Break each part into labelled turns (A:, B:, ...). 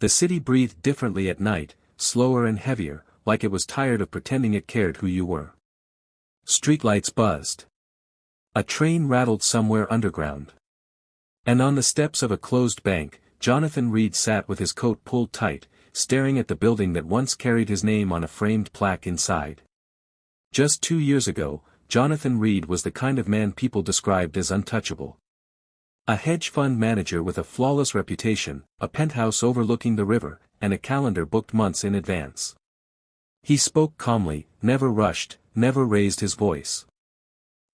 A: The city breathed differently at night, slower and heavier, like it was tired of pretending it cared who you were. Streetlights buzzed. A train rattled somewhere underground. And on the steps of a closed bank, Jonathan Reed sat with his coat pulled tight, staring at the building that once carried his name on a framed plaque inside. Just 2 years ago, Jonathan Reed was the kind of man people described as untouchable. A hedge fund manager with a flawless reputation, a penthouse overlooking the river, and a calendar booked months in advance. He spoke calmly, never rushed, never raised his voice.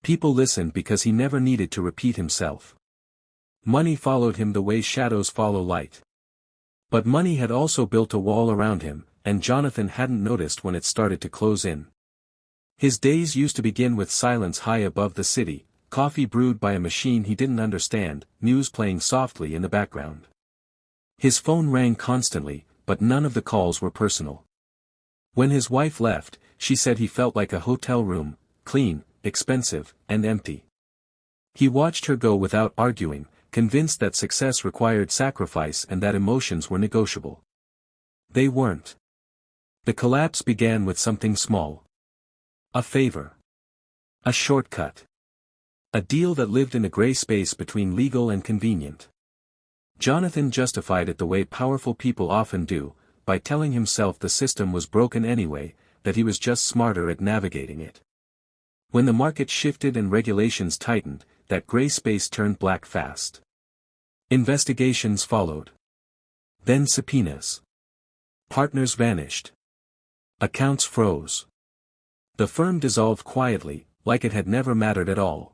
A: People listened because he never needed to repeat himself. Money followed him the way shadows follow light. But money had also built a wall around him, and Jonathan hadn't noticed when it started to close in. His days used to begin with silence high above the city, coffee brewed by a machine he didn't understand, news playing softly in the background. His phone rang constantly, but none of the calls were personal. When his wife left, she said he felt like a hotel room, clean, expensive, and empty. He watched her go without arguing, convinced that success required sacrifice and that emotions were negotiable. They weren't. The collapse began with something small. A favor. A shortcut. A deal that lived in a gray space between legal and convenient. Jonathan justified it the way powerful people often do, by telling himself the system was broken anyway, that he was just smarter at navigating it. When the market shifted and regulations tightened, that gray space turned black fast. Investigations followed. Then subpoenas. Partners vanished. Accounts froze. The firm dissolved quietly, like it had never mattered at all.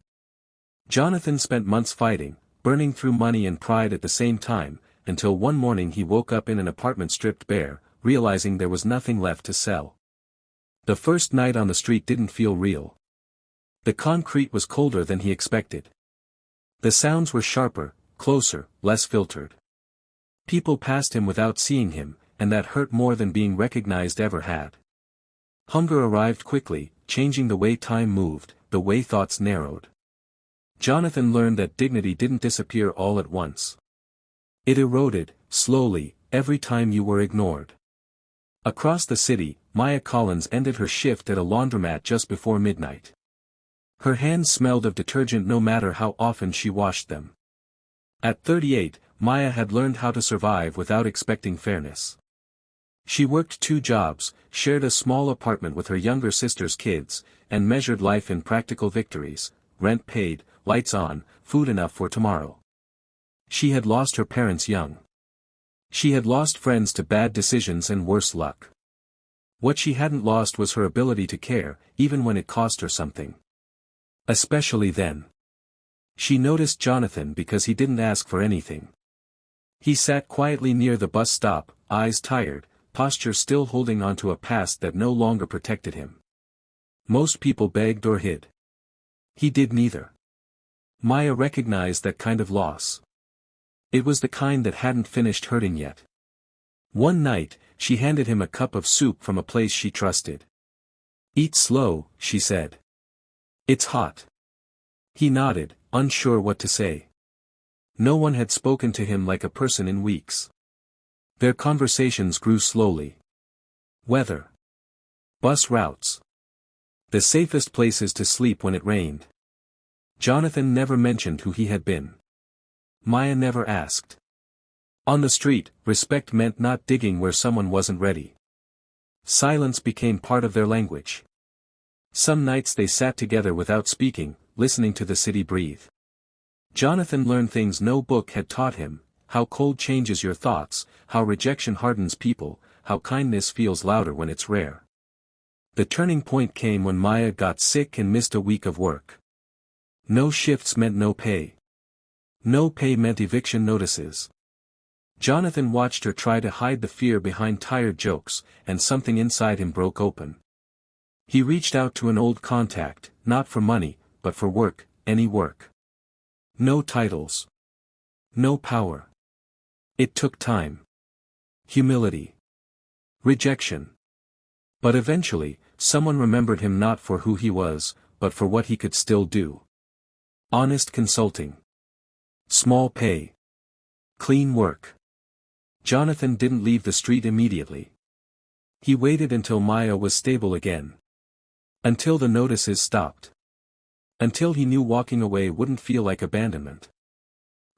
A: Jonathan spent months fighting, burning through money and pride at the same time, until one morning he woke up in an apartment stripped bare, realizing there was nothing left to sell. The first night on the street didn't feel real. The concrete was colder than he expected. The sounds were sharper, closer, less filtered. People passed him without seeing him, and that hurt more than being recognized ever had. Hunger arrived quickly, changing the way time moved, the way thoughts narrowed. Jonathan learned that dignity didn't disappear all at once. It eroded, slowly, every time you were ignored. Across the city, Maya Collins ended her shift at a laundromat just before midnight. Her hands smelled of detergent no matter how often she washed them. At 38, Maya had learned how to survive without expecting fairness. She worked 2 jobs, shared a small apartment with her younger sister's kids, and measured life in practical victories: rent paid, lights on, food enough for tomorrow. She had lost her parents young. She had lost friends to bad decisions and worse luck. What she hadn't lost was her ability to care, even when it cost her something. Especially then. She noticed Jonathan because he didn't ask for anything. He sat quietly near the bus stop, eyes tired, posture still holding onto a past that no longer protected him. Most people begged or hid. He did neither. Maya recognized that kind of loss. It was the kind that hadn't finished hurting yet. One night, she handed him a cup of soup from a place she trusted. "Eat slow," she said. "It's hot." He nodded, unsure what to say. No one had spoken to him like a person in weeks. Their conversations grew slowly. Weather. Bus routes. The safest places to sleep when it rained. Jonathan never mentioned who he had been. Maya never asked. On the street, respect meant not digging where someone wasn't ready. Silence became part of their language. Some nights they sat together without speaking, listening to the city breathe. Jonathan learned things no book had taught him: how cold changes your thoughts, how rejection hardens people, how kindness feels louder when it's rare. The turning point came when Maya got sick and missed a week of work. No shifts meant no pay. No pay meant eviction notices. Jonathan watched her try to hide the fear behind tired jokes, and something inside him broke open. He reached out to an old contact, not for money, but for work, any work. No titles. No power. It took time. Humility. Rejection. But eventually, someone remembered him not for who he was, but for what he could still do. Honest consulting. Small pay. Clean work. Jonathan didn't leave the street immediately. He waited until Maya was stable again. Until the notices stopped. Until he knew walking away wouldn't feel like abandonment.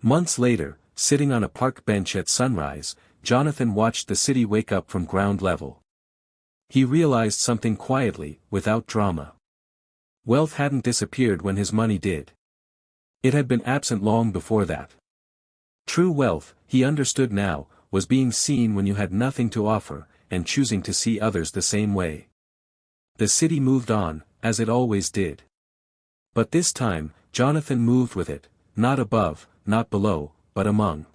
A: Months later, sitting on a park bench at sunrise, Jonathan watched the city wake up from ground level. He realized something quietly, without drama. Wealth hadn't disappeared when his money did. It had been absent long before that. True wealth, he understood now, was being seen when you had nothing to offer, and choosing to see others the same way. The city moved on, as it always did. But this time, Jonathan moved with it, not above, not below, but among.